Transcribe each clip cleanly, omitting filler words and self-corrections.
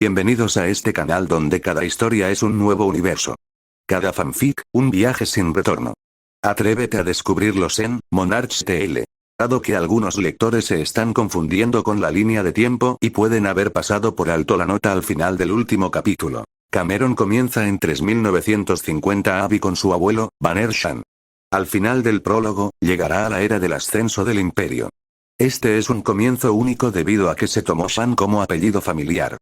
Bienvenidos a este canal donde cada historia es un nuevo universo. Cada fanfic, un viaje sin retorno. Atrévete a descubrirlos en Monarch TL. Dado que algunos lectores se están confundiendo con la línea de tiempo y pueden haber pasado por alto la nota al final del último capítulo. Cameron comienza en 3950 AD con su abuelo, Banner Shan. Al final del prólogo, llegará a la era del ascenso del imperio. Este es un comienzo único debido a que se tomó Shan como apellido familiar.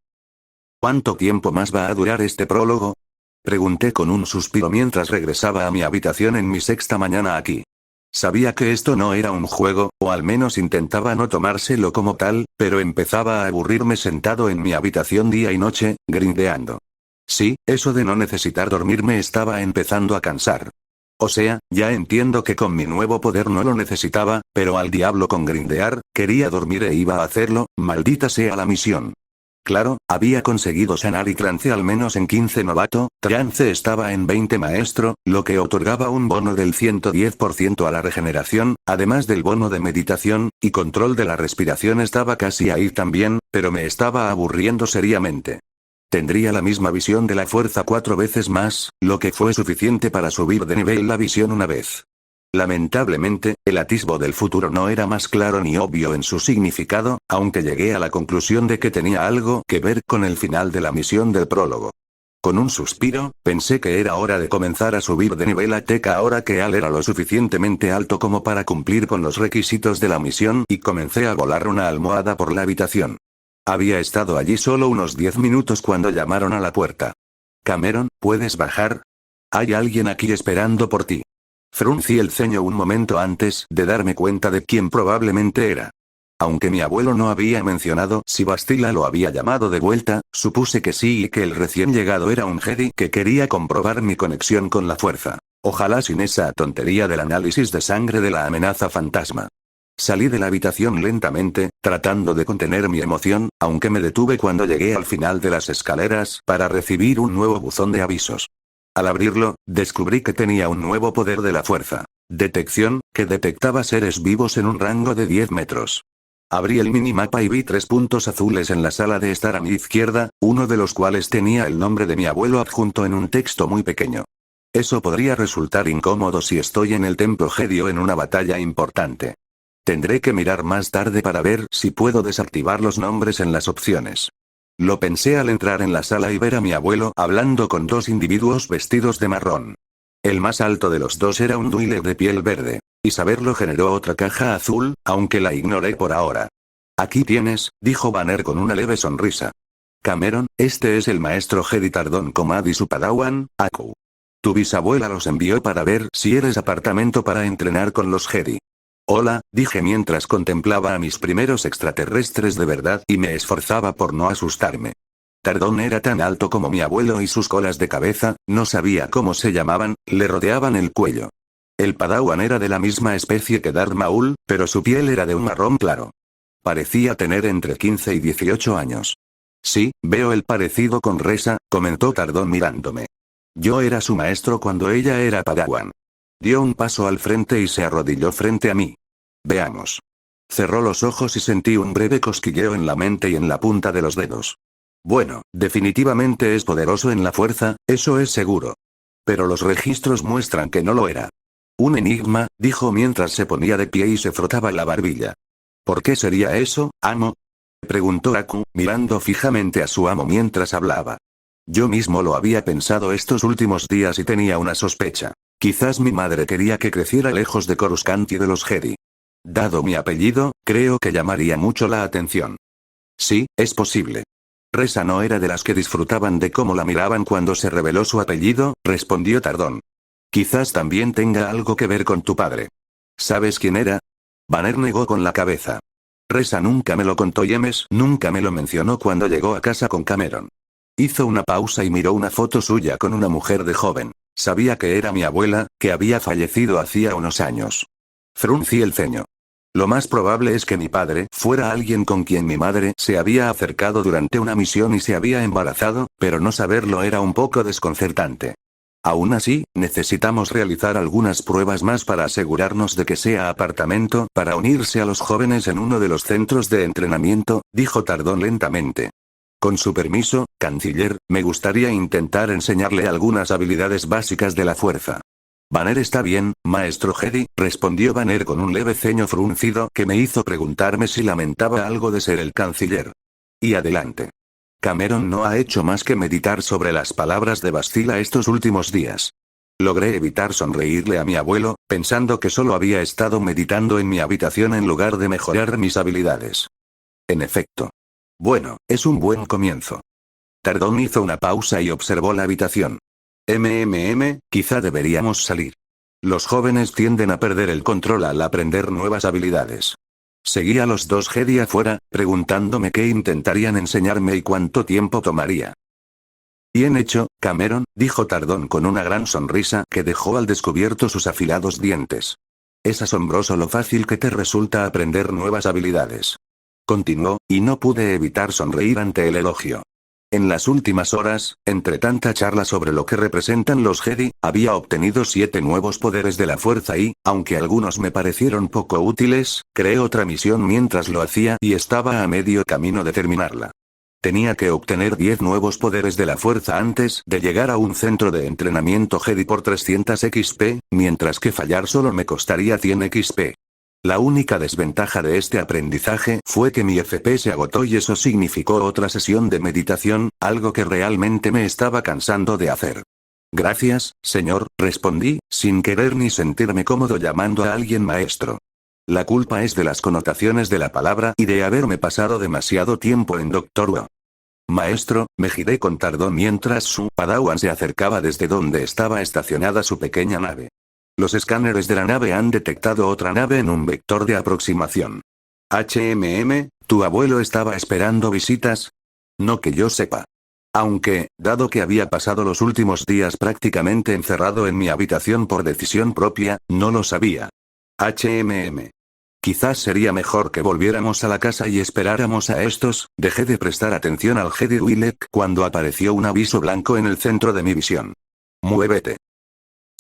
¿Cuánto tiempo más va a durar este prólogo? Pregunté con un suspiro mientras regresaba a mi habitación en mi sexta mañana aquí. Sabía que esto no era un juego, o al menos intentaba no tomárselo como tal, pero empezaba a aburrirme sentado en mi habitación día y noche, grindeando. Sí, eso de no necesitar dormir me estaba empezando a cansar. O sea, ya entiendo que con mi nuevo poder no lo necesitaba, pero al diablo con grindear, quería dormir e iba a hacerlo, maldita sea la misión. Claro, había conseguido sanar y trance al menos en 15 novato, trance estaba en 20 maestro, lo que otorgaba un bono del 110% a la regeneración, además del bono de meditación, y control de la respiración estaba casi ahí también, pero me estaba aburriendo seriamente. Tendría la misma visión de la fuerza 4 veces más, lo que fue suficiente para subir de nivel la visión una vez. Lamentablemente, el atisbo del futuro no era más claro ni obvio en su significado, aunque llegué a la conclusión de que tenía algo que ver con el final de la misión del prólogo. Con un suspiro, pensé que era hora de comenzar a subir de nivel a Teca ahora que Al era lo suficientemente alto como para cumplir con los requisitos de la misión y comencé a volar una almohada por la habitación. Había estado allí solo unos 10 minutos cuando llamaron a la puerta. Cameron, ¿puedes bajar? Hay alguien aquí esperando por ti. Fruncí el ceño un momento antes de darme cuenta de quién probablemente era. Aunque mi abuelo no había mencionado si Bastila lo había llamado de vuelta, supuse que sí y que el recién llegado era un Jedi que quería comprobar mi conexión con la fuerza. Ojalá sin esa tontería del análisis de sangre de la amenaza fantasma. Salí de la habitación lentamente, tratando de contener mi emoción, aunque me detuve cuando llegué al final de las escaleras para recibir un nuevo buzón de avisos. Al abrirlo, descubrí que tenía un nuevo poder de la fuerza. Detección, que detectaba seres vivos en un rango de 10 metros. Abrí el minimapa y vi 3 puntos azules en la sala de estar a mi izquierda, uno de los cuales tenía el nombre de mi abuelo adjunto en un texto muy pequeño. Eso podría resultar incómodo si estoy en el templo Jedi o en una batalla importante. Tendré que mirar más tarde para ver si puedo desactivar los nombres en las opciones. Lo pensé al entrar en la sala y ver a mi abuelo hablando con 2 individuos vestidos de marrón. El más alto de los 2 era un Twi'lek de piel verde. Y saberlo generó otra caja azul, aunque la ignoré por ahora. Aquí tienes, dijo Banner con una leve sonrisa. Cameron, este es el maestro Jedi Tardón Komad y su padawan, Aku. Tu bisabuela los envió para ver si eres apartamento para entrenar con los Jedi. Hola, dije mientras contemplaba a mis primeros extraterrestres de verdad y me esforzaba por no asustarme. Tardón era tan alto como mi abuelo y sus colas de cabeza, no sabía cómo se llamaban, le rodeaban el cuello. El padawan era de la misma especie que Darth Maul, pero su piel era de un marrón claro. Parecía tener entre 15 y 18 años. Sí, veo el parecido con Resa, comentó Tardón mirándome. Yo era su maestro cuando ella era padawan. Dio un paso al frente y se arrodilló frente a mí. Veamos. Cerró los ojos y sentí un breve cosquilleo en la mente y en la punta de los dedos. Bueno, definitivamente es poderoso en la fuerza, eso es seguro. Pero los registros muestran que no lo era. Un enigma, dijo mientras se ponía de pie y se frotaba la barbilla. ¿Por qué sería eso, amo? Preguntó Aku, mirando fijamente a su amo mientras hablaba. Yo mismo lo había pensado estos últimos días y tenía una sospecha. Quizás mi madre quería que creciera lejos de Coruscant y de los Jedi. Dado mi apellido, creo que llamaría mucho la atención. Sí, es posible. Resa no era de las que disfrutaban de cómo la miraban cuando se reveló su apellido, respondió Tardón. Quizás también tenga algo que ver con tu padre. ¿Sabes quién era? Banner negó con la cabeza. Resa nunca me lo contó y Emes nunca me lo mencionó cuando llegó a casa con Cameron. Hizo una pausa y miró una foto suya con una mujer de joven. Sabía que era mi abuela, que había fallecido hacía unos años. Fruncí el ceño. Lo más probable es que mi padre fuera alguien con quien mi madre se había acercado durante una misión y se había embarazado, pero no saberlo era un poco desconcertante. Aún así, necesitamos realizar algunas pruebas más para asegurarnos de que sea apartamento para unirse a los jóvenes en uno de los centros de entrenamiento, dijo Tardón lentamente. Con su permiso, canciller, me gustaría intentar enseñarle algunas habilidades básicas de la fuerza. Banner está bien, maestro Jedi, respondió Banner con un leve ceño fruncido que me hizo preguntarme si lamentaba algo de ser el canciller. Y adelante. Cameron no ha hecho más que meditar sobre las palabras de Bastila estos últimos días. Logré evitar sonreírle a mi abuelo, pensando que solo había estado meditando en mi habitación en lugar de mejorar mis habilidades. En efecto. Bueno, es un buen comienzo. Tardón hizo una pausa y observó la habitación. Quizá deberíamos salir. Los jóvenes tienden a perder el control al aprender nuevas habilidades. Seguí a los dos Jedi afuera, preguntándome qué intentarían enseñarme y cuánto tiempo tomaría. Bien hecho, Cameron, dijo Tardón con una gran sonrisa que dejó al descubierto sus afilados dientes. Es asombroso lo fácil que te resulta aprender nuevas habilidades. Continuó, y no pude evitar sonreír ante el elogio. En las últimas horas, entre tanta charla sobre lo que representan los Jedi, había obtenido 7 nuevos poderes de la fuerza y, aunque algunos me parecieron poco útiles, creé otra misión mientras lo hacía y estaba a medio camino de terminarla. Tenía que obtener 10 nuevos poderes de la fuerza antes de llegar a un centro de entrenamiento Jedi por 300 XP, mientras que fallar solo me costaría 100 XP. La única desventaja de este aprendizaje fue que mi FP se agotó y eso significó otra sesión de meditación, algo que realmente me estaba cansando de hacer. Gracias, señor, respondí, sin querer ni sentirme cómodo llamando a alguien maestro. La culpa es de las connotaciones de la palabra y de haberme pasado demasiado tiempo en Doctor Who. Maestro, me giré con Tardón mientras su padawan se acercaba desde donde estaba estacionada su pequeña nave. Los escáneres de la nave han detectado otra nave en un vector de aproximación. ¿Tu abuelo estaba esperando visitas? No que yo sepa. Aunque, dado que había pasado los últimos días prácticamente encerrado en mi habitación por decisión propia, no lo sabía. Quizás sería mejor que volviéramos a la casa y esperáramos a estos. Dejé de prestar atención al Jedi Twi'lek cuando apareció un aviso blanco en el centro de mi visión. Muévete.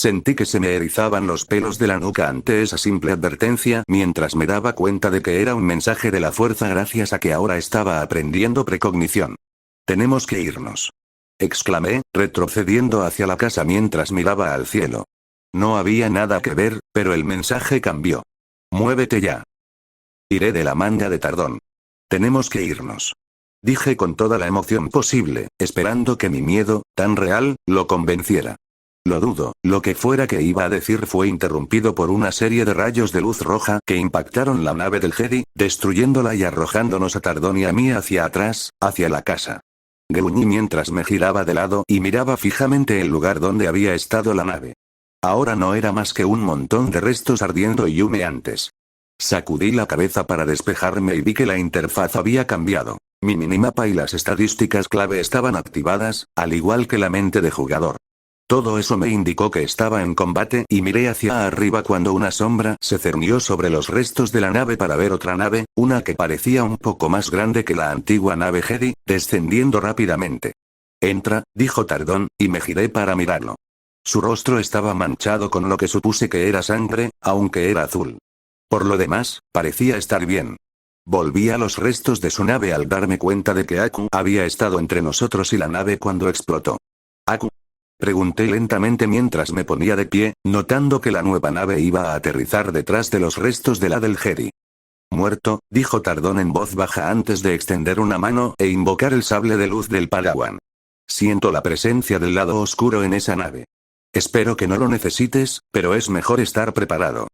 Sentí que se me erizaban los pelos de la nuca ante esa simple advertencia mientras me daba cuenta de que era un mensaje de la fuerza gracias a que ahora estaba aprendiendo precognición. Tenemos que irnos. Exclamé, retrocediendo hacia la casa mientras miraba al cielo. No había nada que ver, pero el mensaje cambió. Muévete ya. Iré de la manga de Tardón. Tenemos que irnos. Dije con toda la emoción posible, esperando que mi miedo, tan real, lo convenciera. Lo dudo, lo que fuera que iba a decir fue interrumpido por una serie de rayos de luz roja que impactaron la nave del Jedi, destruyéndola y arrojándonos a Tardón y a mí hacia atrás, hacia la casa. Gruñí mientras me giraba de lado y miraba fijamente el lugar donde había estado la nave. Ahora no era más que un montón de restos ardiendo y humeantes. Sacudí la cabeza para despejarme y vi que la interfaz había cambiado. Mi minimapa y las estadísticas clave estaban activadas, al igual que la mente de jugador. Todo eso me indicó que estaba en combate y miré hacia arriba cuando una sombra se cernió sobre los restos de la nave para ver otra nave, una que parecía un poco más grande que la antigua nave Jedi, descendiendo rápidamente. Entra, dijo Tardón, y me giré para mirarlo. Su rostro estaba manchado con lo que supuse que era sangre, aunque era azul. Por lo demás, parecía estar bien. Volví a los restos de su nave al darme cuenta de que Aku había estado entre nosotros y la nave cuando explotó. ¿Aku? Pregunté lentamente mientras me ponía de pie, notando que la nueva nave iba a aterrizar detrás de los restos de la del Jedi. Muerto, dijo Tardón en voz baja antes de extender una mano e invocar el sable de luz del Padawan. Siento la presencia del lado oscuro en esa nave. Espero que no lo necesites, pero es mejor estar preparado.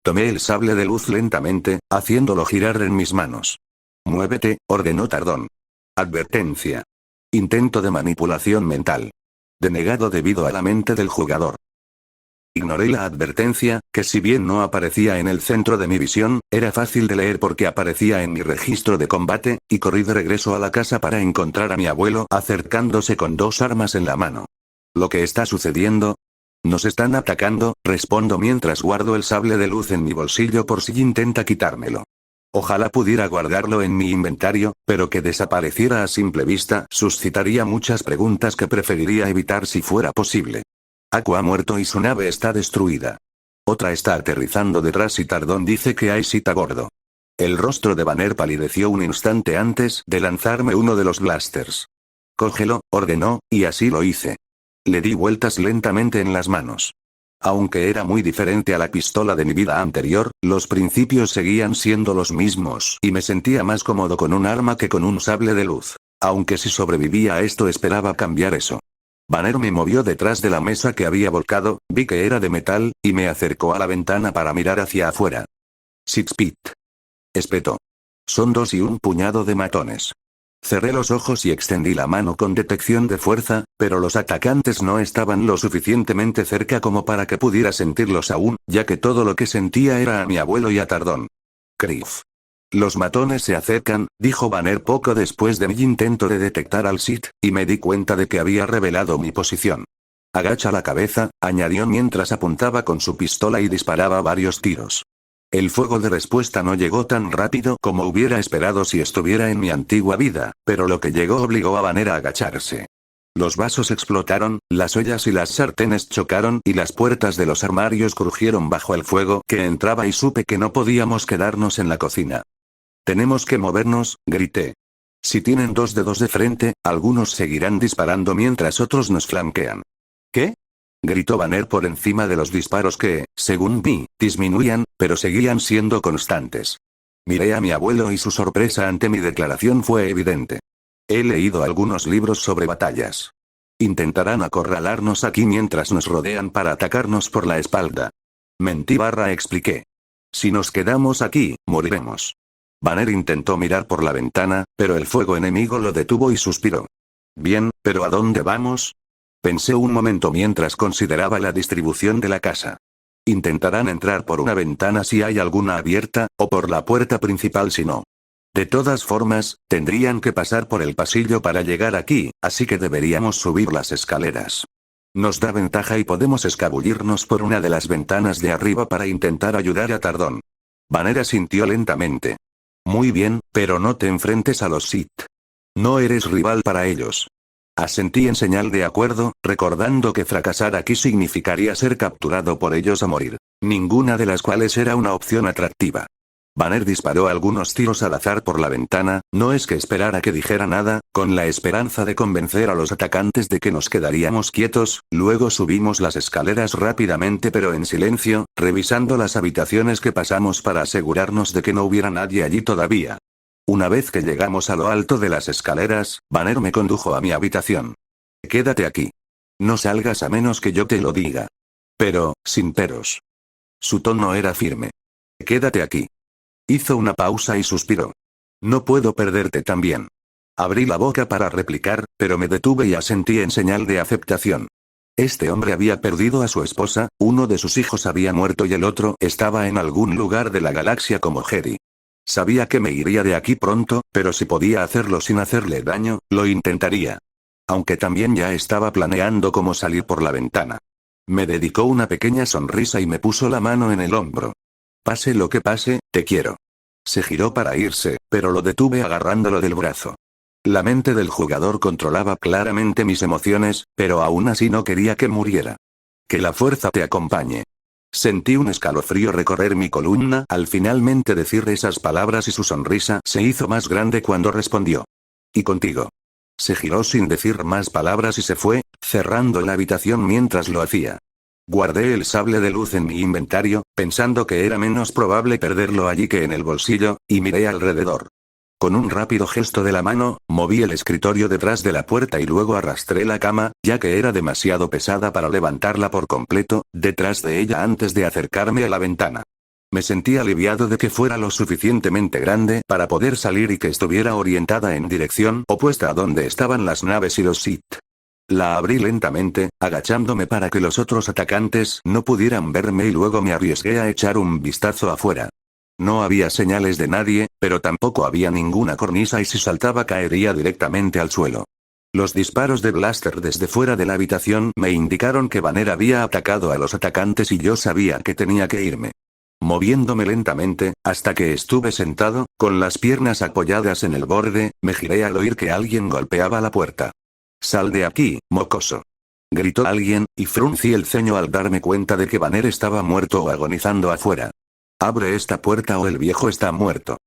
Tomé el sable de luz lentamente, haciéndolo girar en mis manos. Muévete, ordenó Tardón. Advertencia. Intento de manipulación mental. Denegado debido a la mente del jugador. Ignoré la advertencia, que si bien no aparecía en el centro de mi visión, era fácil de leer porque aparecía en mi registro de combate, y corrí de regreso a la casa para encontrar a mi abuelo acercándose con 2 armas en la mano. ¿Lo que está sucediendo? Nos están atacando, respondo mientras guardo el sable de luz en mi bolsillo por si intenta quitármelo. Ojalá pudiera guardarlo en mi inventario, pero que desapareciera a simple vista suscitaría muchas preguntas que preferiría evitar si fuera posible. Aku ha muerto y su nave está destruida. Otra está aterrizando detrás y Tardón dice que hay cita a bordo. El rostro de Banner palideció un instante antes de lanzarme uno de los blasters. Cógelo, ordenó, y así lo hice. Le di vueltas lentamente en las manos. Aunque era muy diferente a la pistola de mi vida anterior, los principios seguían siendo los mismos y me sentía más cómodo con un arma que con un sable de luz. Aunque si sobrevivía a esto esperaba cambiar eso. Banner me movió detrás de la mesa que había volcado, vi que era de metal, y me acercó a la ventana para mirar hacia afuera. Sixpit. Espetó. Son 2 y un puñado de matones. Cerré los ojos y extendí la mano con detección de fuerza, pero los atacantes no estaban lo suficientemente cerca como para que pudiera sentirlos aún, ya que todo lo que sentía era a mi abuelo y a Tardón. Criff. Los matones se acercan, dijo Banner poco después de mi intento de detectar al Sith, y me di cuenta de que había revelado mi posición. Agacha la cabeza, añadió mientras apuntaba con su pistola y disparaba varios tiros. El fuego de respuesta no llegó tan rápido como hubiera esperado si estuviera en mi antigua vida, pero lo que llegó obligó a Banner a agacharse. Los vasos explotaron, las ollas y las sartenes chocaron y las puertas de los armarios crujieron bajo el fuego que entraba y supe que no podíamos quedarnos en la cocina. Tenemos que movernos, grité. Si tienen 2 dedos de frente, algunos seguirán disparando mientras otros nos flanquean. ¿Qué? Gritó Banner por encima de los disparos que, según vi, disminuían, pero seguían siendo constantes. Miré a mi abuelo y su sorpresa ante mi declaración fue evidente. He leído algunos libros sobre batallas. Intentarán acorralarnos aquí mientras nos rodean para atacarnos por la espalda. Mentí expliqué. Si nos quedamos aquí, moriremos. Banner intentó mirar por la ventana, pero el fuego enemigo lo detuvo y suspiró. Bien, pero ¿a dónde vamos? Pensé un momento mientras consideraba la distribución de la casa. Intentarán entrar por una ventana si hay alguna abierta, o por la puerta principal si no. De todas formas, tendrían que pasar por el pasillo para llegar aquí, así que deberíamos subir las escaleras. Nos da ventaja y podemos escabullirnos por una de las ventanas de arriba para intentar ayudar a Tardón. Banner asintió lentamente. Muy bien, pero no te enfrentes a los Sith. No eres rival para ellos. Asentí en señal de acuerdo, recordando que fracasar aquí significaría ser capturado por ellos o morir, ninguna de las cuales era una opción atractiva. Banner disparó algunos tiros al azar por la ventana, no es que esperara que dijera nada, con la esperanza de convencer a los atacantes de que nos quedaríamos quietos, luego subimos las escaleras rápidamente pero en silencio, revisando las habitaciones que pasamos para asegurarnos de que no hubiera nadie allí todavía. Una vez que llegamos a lo alto de las escaleras, Banner me condujo a mi habitación. Quédate aquí. No salgas a menos que yo te lo diga. Pero, sin peros. Su tono era firme. Quédate aquí. Hizo una pausa y suspiró. No puedo perderte también. Abrí la boca para replicar, pero me detuve y asentí en señal de aceptación. Este hombre había perdido a su esposa, uno de sus hijos había muerto y el otro estaba en algún lugar de la galaxia como Jedi. Sabía que me iría de aquí pronto, pero si podía hacerlo sin hacerle daño, lo intentaría. Aunque también ya estaba planeando cómo salir por la ventana. Me dedicó una pequeña sonrisa y me puso la mano en el hombro. Pase lo que pase, te quiero. Se giró para irse, pero lo detuve agarrándolo del brazo. La mente del jugador controlaba claramente mis emociones, pero aún así no quería que muriera. Que la fuerza te acompañe. Sentí un escalofrío recorrer mi columna al finalmente decir esas palabras y su sonrisa se hizo más grande cuando respondió. Y contigo. Se giró sin decir más palabras y se fue, cerrando la habitación mientras lo hacía. Guardé el sable de luz en mi inventario, pensando que era menos probable perderlo allí que en el bolsillo, y miré alrededor. Con un rápido gesto de la mano, moví el escritorio detrás de la puerta y luego arrastré la cama, ya que era demasiado pesada para levantarla por completo, detrás de ella antes de acercarme a la ventana. Me sentí aliviado de que fuera lo suficientemente grande para poder salir y que estuviera orientada en dirección opuesta a donde estaban las naves y los Sith. La abrí lentamente, agachándome para que los otros atacantes no pudieran verme y luego me arriesgué a echar un vistazo afuera. No había señales de nadie, pero tampoco había ninguna cornisa y si saltaba caería directamente al suelo. Los disparos de blaster desde fuera de la habitación me indicaron que Banner había atacado a los atacantes y yo sabía que tenía que irme. Moviéndome lentamente, hasta que estuve sentado, con las piernas apoyadas en el borde, me giré al oír que alguien golpeaba la puerta. «Sal de aquí, mocoso», gritó alguien, y fruncí el ceño al darme cuenta de que Banner estaba muerto o agonizando afuera. «Abre esta puerta o el viejo está muerto».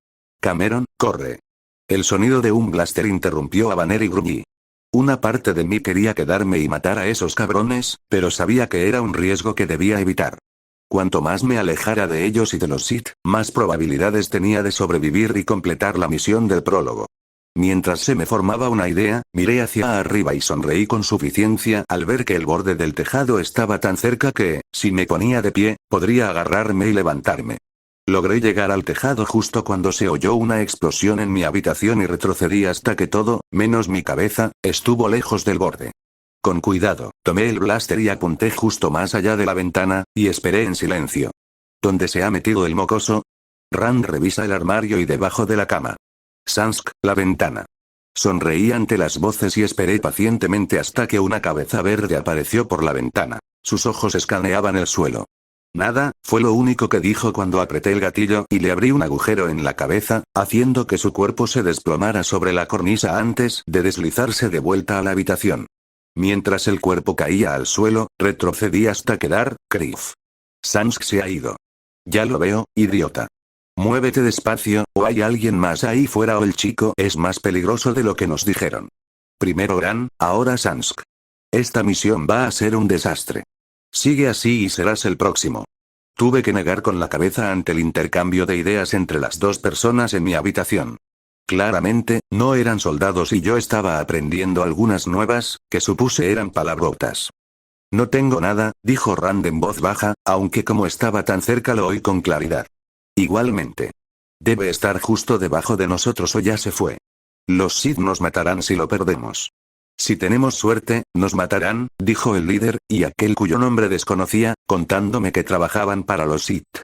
Cameron, corre. El sonido de un blaster interrumpió a Banner y gruñí. Una parte de mí quería quedarme y matar a esos cabrones, pero sabía que era un riesgo que debía evitar. Cuanto más me alejara de ellos y de los Sith, más probabilidades tenía de sobrevivir y completar la misión del prólogo. Mientras se me formaba una idea, miré hacia arriba y sonreí con suficiencia al ver que el borde del tejado estaba tan cerca que, si me ponía de pie, podría agarrarme y levantarme. Logré llegar al tejado justo cuando se oyó una explosión en mi habitación y retrocedí hasta que todo, menos mi cabeza, estuvo lejos del borde. Con cuidado, tomé el blaster y apunté justo más allá de la ventana, y esperé en silencio. ¿Dónde se ha metido el mocoso? Rand revisa el armario y debajo de la cama. Sansk, la ventana. Sonreí ante las voces y esperé pacientemente hasta que una cabeza verde apareció por la ventana. Sus ojos escaneaban el suelo. Nada, fue lo único que dijo cuando apreté el gatillo y le abrí un agujero en la cabeza, haciendo que su cuerpo se desplomara sobre la cornisa antes de deslizarse de vuelta a la habitación. Mientras el cuerpo caía al suelo, retrocedí hasta quedar, Kriff. Sansk se ha ido. Ya lo veo, idiota. Muévete despacio, o hay alguien más ahí fuera o el chico es más peligroso de lo que nos dijeron. Primero Gran, ahora Sansk. Esta misión va a ser un desastre. Sigue así y serás el próximo. Tuve que negar con la cabeza ante el intercambio de ideas entre las dos personas en mi habitación. Claramente, no eran soldados y yo estaba aprendiendo algunas nuevas, que supuse eran palabrotas. No tengo nada, dijo Rand en voz baja, aunque como estaba tan cerca lo oí con claridad. Igualmente. Debe estar justo debajo de nosotros o ya se fue. Los Sith nos matarán si lo perdemos. Si tenemos suerte, nos matarán, dijo el líder, y aquel cuyo nombre desconocía, contándome que trabajaban para los Sith.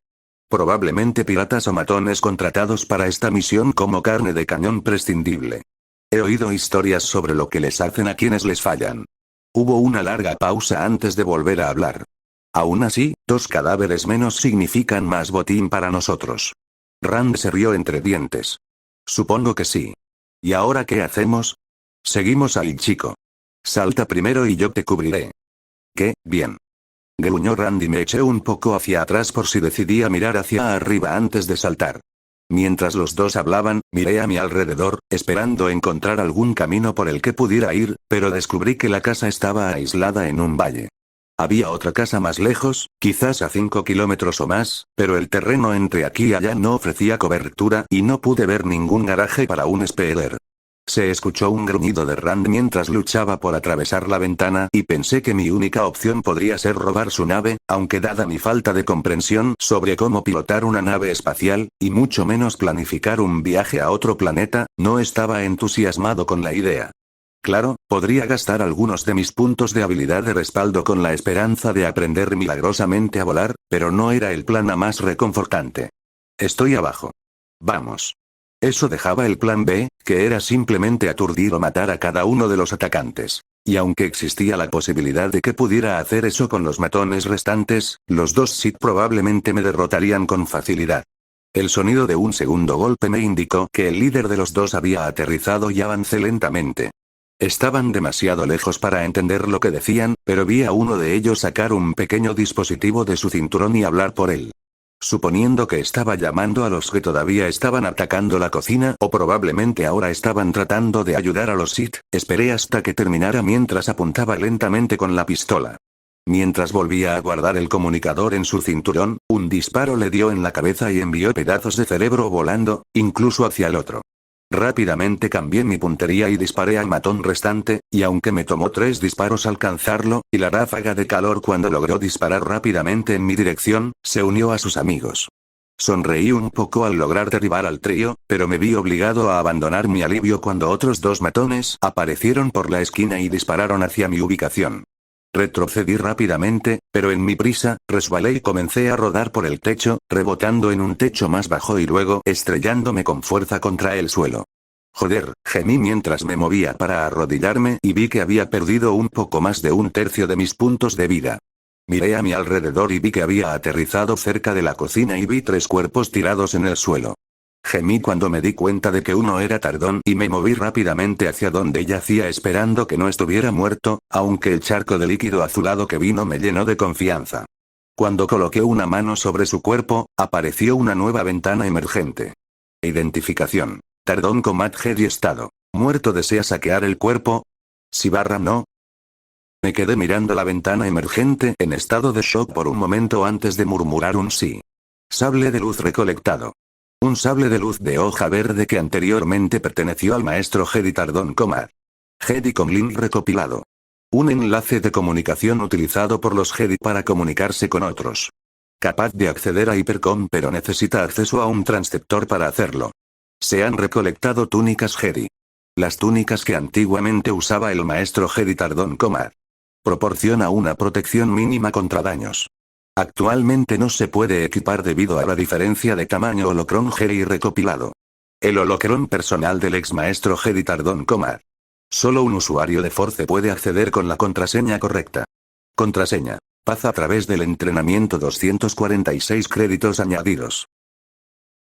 Probablemente piratas o matones contratados para esta misión como carne de cañón prescindible. He oído historias sobre lo que les hacen a quienes les fallan. Hubo una larga pausa antes de volver a hablar. Aún así, 2 cadáveres menos significan más botín para nosotros. Rand se rió entre dientes. Supongo que sí. ¿Y ahora qué hacemos? Seguimos al chico. Salta primero y yo te cubriré. ¿Qué? Bien. Gruñó Rand y me eché un poco hacia atrás por si decidía mirar hacia arriba antes de saltar. Mientras los dos hablaban, miré a mi alrededor, esperando encontrar algún camino por el que pudiera ir, pero descubrí que la casa estaba aislada en un valle. Había otra casa más lejos, quizás a 5 kilómetros o más, pero el terreno entre aquí y allá no ofrecía cobertura y no pude ver ningún garaje para un speeder. Se escuchó un gruñido de Rand mientras luchaba por atravesar la ventana y pensé que mi única opción podría ser robar su nave, aunque dada mi falta de comprensión sobre cómo pilotar una nave espacial, y mucho menos planificar un viaje a otro planeta, no estaba entusiasmado con la idea. Claro, podría gastar algunos de mis puntos de habilidad de respaldo con la esperanza de aprender milagrosamente a volar, pero no era el plan más reconfortante. Estoy abajo. Vamos. Eso dejaba el plan B, que era simplemente aturdir o matar a cada uno de los atacantes. Y aunque existía la posibilidad de que pudiera hacer eso con los matones restantes, los 2 Sith probablemente me derrotarían con facilidad. El sonido de un segundo golpe me indicó que el líder de los 2 había aterrizado y avancé lentamente. Estaban demasiado lejos para entender lo que decían, pero vi a uno de ellos sacar un pequeño dispositivo de su cinturón y hablar por él. Suponiendo que estaba llamando a los que todavía estaban atacando la cocina o probablemente ahora estaban tratando de ayudar a los Sith, esperé hasta que terminara mientras apuntaba lentamente con la pistola. Mientras volvía a guardar el comunicador en su cinturón, un disparo le dio en la cabeza y envió pedazos de cerebro volando, incluso hacia el otro. Rápidamente cambié mi puntería y disparé al matón restante, y aunque me tomó 3 disparos alcanzarlo, y la ráfaga de calor cuando logró disparar rápidamente en mi dirección, se unió a sus amigos. Sonreí un poco al lograr derribar al trío, pero me vi obligado a abandonar mi alivio cuando otros 2 matones aparecieron por la esquina y dispararon hacia mi ubicación. Retrocedí rápidamente, pero en mi prisa, resbalé y comencé a rodar por el techo, rebotando en un techo más bajo y luego estrellándome con fuerza contra el suelo. Joder, gemí mientras me movía para arrodillarme y vi que había perdido un poco más de 1/3 de mis puntos de vida. Miré a mi alrededor y vi que había aterrizado cerca de la cocina y vi 3 cuerpos tirados en el suelo. Gemí cuando me di cuenta de que uno era Tardón y me moví rápidamente hacia donde yacía esperando que no estuviera muerto, aunque el charco de líquido azulado que vino me llenó de confianza. Cuando coloqué una mano sobre su cuerpo, apareció una nueva ventana emergente. Identificación. Tardón Comad Jedi estado. Muerto. ¿Desea saquear el cuerpo? Si barra no. Me quedé mirando la ventana emergente en estado de shock por un momento antes de murmurar un sí. Sable de luz recolectado. Un sable de luz de hoja verde que anteriormente perteneció al maestro Jedi Tardón Comad. Jedi con link recopilado. Un enlace de comunicación utilizado por los Jedi para comunicarse con otros. Capaz de acceder a Hypercom pero necesita acceso a un transceptor para hacerlo. Se han recolectado túnicas Jedi. Las túnicas que antiguamente usaba el maestro Jedi Tardón Comad. Proporciona una protección mínima contra daños. Actualmente no se puede equipar debido a la diferencia de tamaño holocron Jedi recopilado. El holocron personal del ex maestro Jedi Tardón Comad. Solo un usuario de Force puede acceder con la contraseña correcta. Contraseña. Paz a través del entrenamiento 246 créditos añadidos.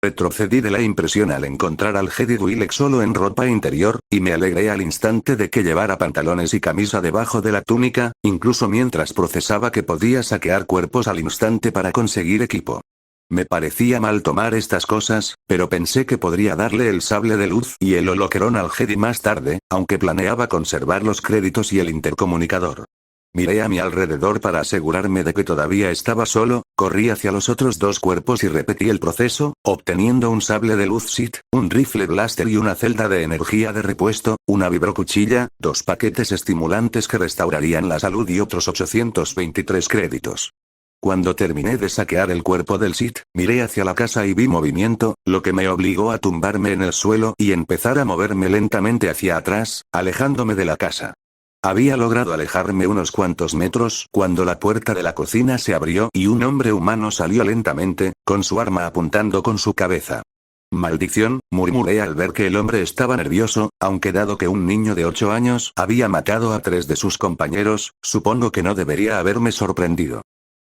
Retrocedí de la impresión al encontrar al Jedi Twi'lek solo en ropa interior, y me alegré al instante de que llevara pantalones y camisa debajo de la túnica, incluso mientras procesaba que podía saquear cuerpos al instante para conseguir equipo. Me parecía mal tomar estas cosas, pero pensé que podría darle el sable de luz y el holocron al Jedi más tarde, aunque planeaba conservar los créditos y el intercomunicador. Miré a mi alrededor para asegurarme de que todavía estaba solo, corrí hacia los otros dos cuerpos y repetí el proceso, obteniendo un sable de luz Sith, un rifle blaster y una celda de energía de repuesto, una vibrocuchilla, 2 paquetes estimulantes que restaurarían la salud y otros 823 créditos. Cuando terminé de saquear el cuerpo del Sith, miré hacia la casa y vi movimiento, lo que me obligó a tumbarme en el suelo y empezar a moverme lentamente hacia atrás, alejándome de la casa. Había logrado alejarme unos cuantos metros cuando la puerta de la cocina se abrió y un hombre humano salió lentamente, con su arma apuntando con su cabeza. Maldición, murmuré al ver que el hombre estaba nervioso, aunque dado que un niño de 8 años había matado a 3 de sus compañeros, supongo que no debería haberme sorprendido.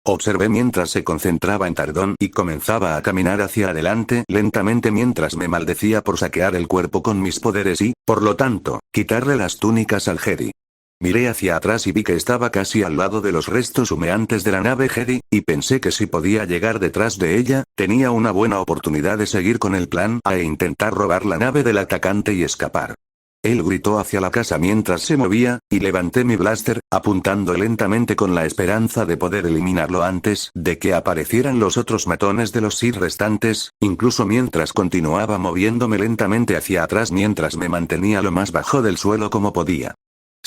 Observé mientras se concentraba en Tardón y comenzaba a caminar hacia adelante lentamente mientras me maldecía por saquear el cuerpo con mis poderes y, por lo tanto, quitarle las túnicas al Jedi. Miré hacia atrás y vi que estaba casi al lado de los restos humeantes de la nave Jedi, y pensé que si podía llegar detrás de ella, tenía una buena oportunidad de seguir con el plan A e intentar robar la nave del atacante y escapar. Él gritó hacia la casa mientras se movía, y levanté mi blaster, apuntando lentamente con la esperanza de poder eliminarlo antes de que aparecieran los otros matones de los Sith restantes, incluso mientras continuaba moviéndome lentamente hacia atrás mientras me mantenía lo más bajo del suelo como podía.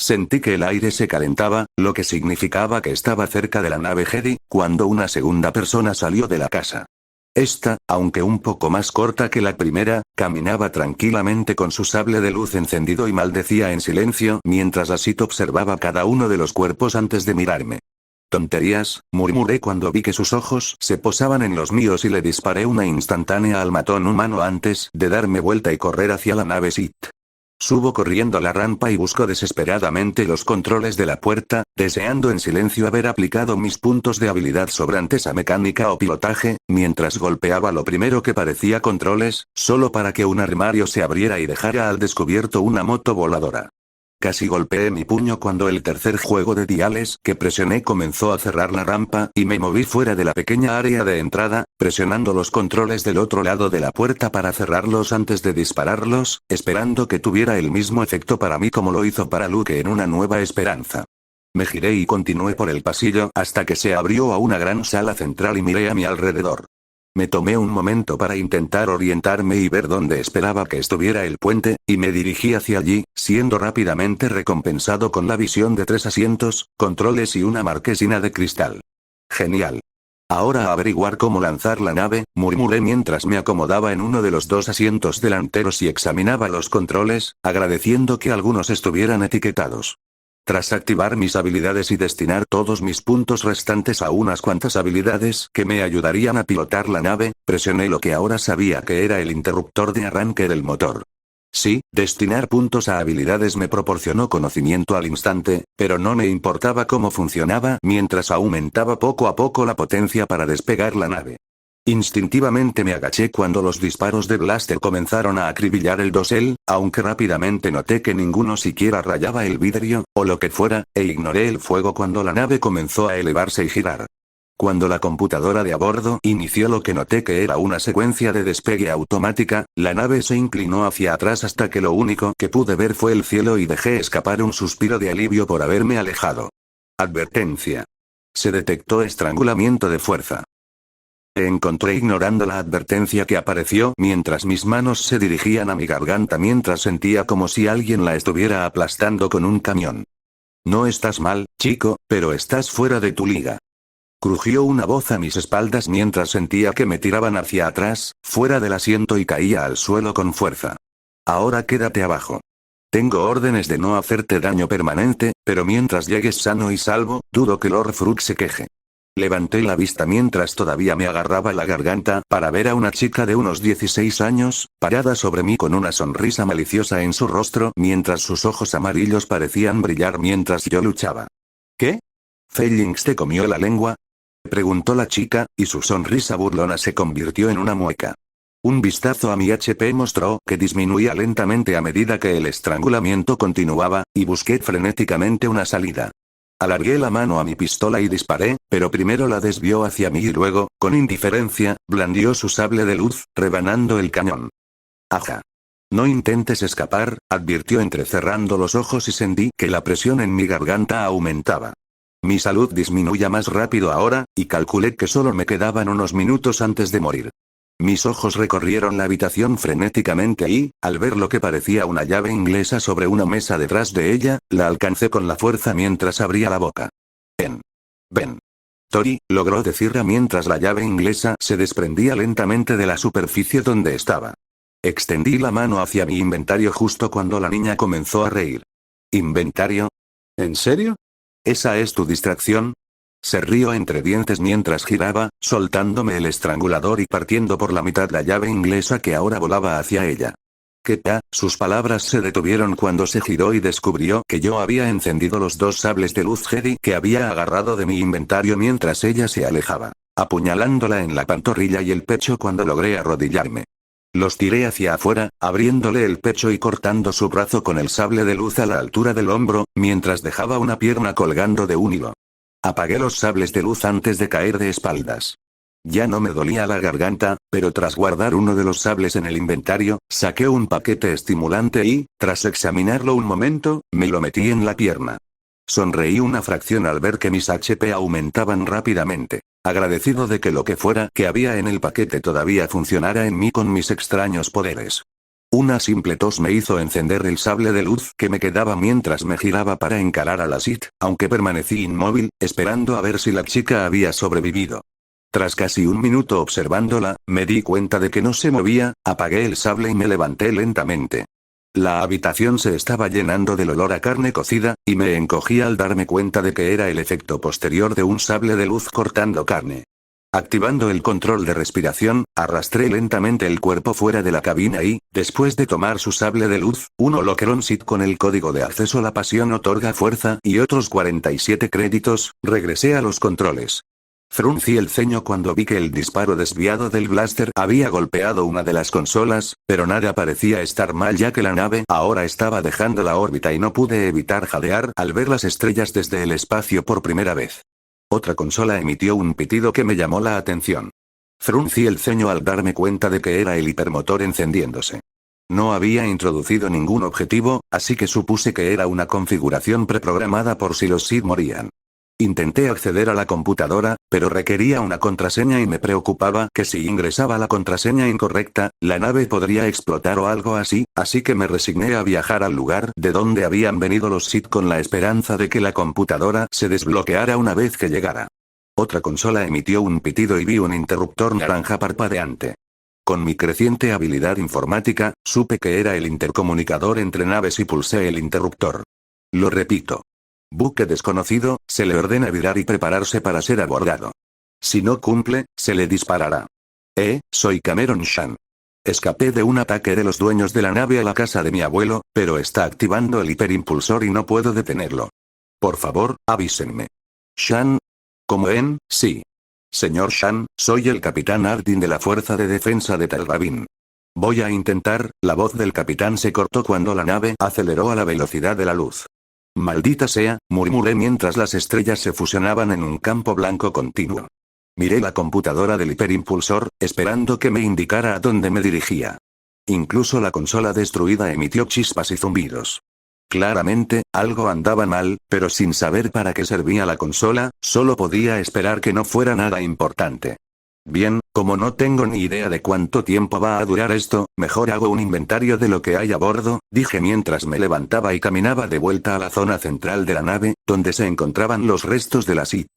Sentí que el aire se calentaba, lo que significaba que estaba cerca de la nave Jedi, cuando una segunda persona salió de la casa. Esta, aunque un poco más corta que la primera, caminaba tranquilamente con su sable de luz encendido y maldecía en silencio mientras así observaba cada uno de los cuerpos antes de mirarme. Tonterías, murmuré cuando vi que sus ojos se posaban en los míos y le disparé una instantánea al matón humano antes de darme vuelta y correr hacia la nave Sith. Subo corriendo la rampa y busco desesperadamente los controles de la puerta, deseando en silencio haber aplicado mis puntos de habilidad sobrantes a mecánica o pilotaje, mientras golpeaba lo primero que parecía controles, solo para que un armario se abriera y dejara al descubierto una moto voladora. Casi golpeé mi puño cuando el tercer juego de diales que presioné comenzó a cerrar la rampa y me moví fuera de la pequeña área de entrada, presionando los controles del otro lado de la puerta para cerrarlos antes de dispararlos, esperando que tuviera el mismo efecto para mí como lo hizo para Luke en Una Nueva Esperanza. Me giré y continué por el pasillo hasta que se abrió a una gran sala central y miré a mi alrededor. Me tomé un momento para intentar orientarme y ver dónde esperaba que estuviera el puente, y me dirigí hacia allí, siendo rápidamente recompensado con la visión de 3 asientos, controles y una marquesina de cristal. Genial. Ahora a averiguar cómo lanzar la nave, murmuré mientras me acomodaba en uno de los 2 asientos delanteros y examinaba los controles, agradeciendo que algunos estuvieran etiquetados. Tras activar mis habilidades y destinar todos mis puntos restantes a unas cuantas habilidades que me ayudarían a pilotar la nave, presioné lo que ahora sabía que era el interruptor de arranque del motor. Sí, destinar puntos a habilidades me proporcionó conocimiento al instante, pero no me importaba cómo funcionaba mientras aumentaba poco a poco la potencia para despegar la nave. Instintivamente me agaché cuando los disparos de blaster comenzaron a acribillar el dosel, aunque rápidamente noté que ninguno siquiera rayaba el vidrio, o lo que fuera, e ignoré el fuego cuando la nave comenzó a elevarse y girar. Cuando la computadora de a bordo inició lo que noté que era una secuencia de despegue automática, la nave se inclinó hacia atrás hasta que lo único que pude ver fue el cielo y dejé escapar un suspiro de alivio por haberme alejado. Advertencia. Se detectó estrangulamiento de fuerza. Me encontré ignorando la advertencia que apareció mientras mis manos se dirigían a mi garganta mientras sentía como si alguien la estuviera aplastando con un camión. No estás mal, chico, pero estás fuera de tu liga. Crujió una voz a mis espaldas mientras sentía que me tiraban hacia atrás, fuera del asiento y caía al suelo con fuerza. Ahora quédate abajo. Tengo órdenes de no hacerte daño permanente, pero mientras llegues sano y salvo, dudo que Lord Frug se queje. Levanté la vista mientras todavía me agarraba la garganta para ver a una chica de unos 16 años, parada sobre mí con una sonrisa maliciosa en su rostro mientras sus ojos amarillos parecían brillar mientras yo luchaba. ¿Qué? ¿Fellings te comió la lengua? Preguntó la chica, y su sonrisa burlona se convirtió en una mueca. Un vistazo a mi HP mostró que disminuía lentamente a medida que el estrangulamiento continuaba, y busqué frenéticamente una salida. Alargué la mano a mi pistola y disparé, pero primero la desvió hacia mí y luego, con indiferencia, blandió su sable de luz, rebanando el cañón. Aja. No intentes escapar, advirtió entrecerrando los ojos y sentí que la presión en mi garganta aumentaba. Mi salud disminuía más rápido ahora, y calculé que solo me quedaban unos minutos antes de morir. Mis ojos recorrieron la habitación frenéticamente y, al ver lo que parecía una llave inglesa sobre una mesa detrás de ella, la alcancé con la fuerza mientras abría la boca. Ven. Tori, logró decirla mientras la llave inglesa se desprendía lentamente de la superficie donde estaba. Extendí la mano hacia mi inventario justo cuando la niña comenzó a reír. ¿Inventario? ¿En serio? ¿Esa es tu distracción? Se rió entre dientes mientras giraba, soltándome el estrangulador y partiendo por la mitad la llave inglesa que ahora volaba hacia ella. Sus palabras se detuvieron cuando se giró y descubrió que yo había encendido los dos sables de luz Jedi que había agarrado de mi inventario mientras ella se alejaba, apuñalándola en la pantorrilla y el pecho cuando logré arrodillarme. Los tiré hacia afuera, abriéndole el pecho y cortando su brazo con el sable de luz a la altura del hombro, mientras dejaba una pierna colgando de un hilo. Apagué los sables de luz antes de caer de espaldas. Ya no me dolía la garganta, pero tras guardar uno de los sables en el inventario, saqué un paquete estimulante y, tras examinarlo un momento, me lo metí en la pierna. Sonreí una fracción al ver que mis HP aumentaban rápidamente, agradecido de que lo que fuera que había en el paquete todavía funcionara en mí con mis extraños poderes. Una simple tos me hizo encender el sable de luz que me quedaba mientras me giraba para encarar a la Sith, aunque permanecí inmóvil, esperando a ver si la chica había sobrevivido. Tras casi un minuto observándola, me di cuenta de que no se movía, apagué el sable y me levanté lentamente. La habitación se estaba llenando del olor a carne cocida, y me encogí al darme cuenta de que era el efecto posterior de un sable de luz cortando carne. Activando el control de respiración, arrastré lentamente el cuerpo fuera de la cabina y, después de tomar su sable de luz, un holocron Sith con el código de acceso La Pasión otorga fuerza y otros 47 créditos, regresé a los controles. Fruncí el ceño cuando vi que el disparo desviado del blaster había golpeado una de las consolas, pero nada parecía estar mal ya que la nave ahora estaba dejando la órbita y no pude evitar jadear al ver las estrellas desde el espacio por primera vez. Otra consola emitió un pitido que me llamó la atención. Fruncí el ceño al darme cuenta de que era el hipermotor encendiéndose. No había introducido ningún objetivo, así que supuse que era una configuración preprogramada por si los Sith morían. Intenté acceder a la computadora, pero requería una contraseña y me preocupaba que si ingresaba la contraseña incorrecta, la nave podría explotar o algo así, así que me resigné a viajar al lugar de donde habían venido los Sith con la esperanza de que la computadora se desbloqueara una vez que llegara. Otra consola emitió un pitido y vi un interruptor naranja parpadeante. Con mi creciente habilidad informática, supe que era el intercomunicador entre naves y pulsé el interruptor. Lo repito. Buque desconocido, se le ordena virar y prepararse para ser abordado. Si no cumple, se le disparará. Soy Cameron Shan. Escapé de un ataque de los dueños de la nave a la casa de mi abuelo, pero está activando el hiperimpulsor y no puedo detenerlo. Por favor, avísenme. Shan. ¿Como en? Sí. Señor Shan, soy el capitán Ardyn de la Fuerza de Defensa de Tal Rabin. Voy a intentar, la voz del capitán se cortó cuando la nave aceleró a la velocidad de la luz. Maldita sea, murmuré mientras las estrellas se fusionaban en un campo blanco continuo. Miré la computadora del hiperimpulsor, esperando que me indicara a dónde me dirigía. Incluso la consola destruida emitió chispas y zumbidos. Claramente, algo andaba mal, pero sin saber para qué servía la consola, solo podía esperar que no fuera nada importante. Bien, como no tengo ni idea de cuánto tiempo va a durar esto, mejor hago un inventario de lo que hay a bordo, dije mientras me levantaba y caminaba de vuelta a la zona central de la nave, donde se encontraban los restos de la SIT.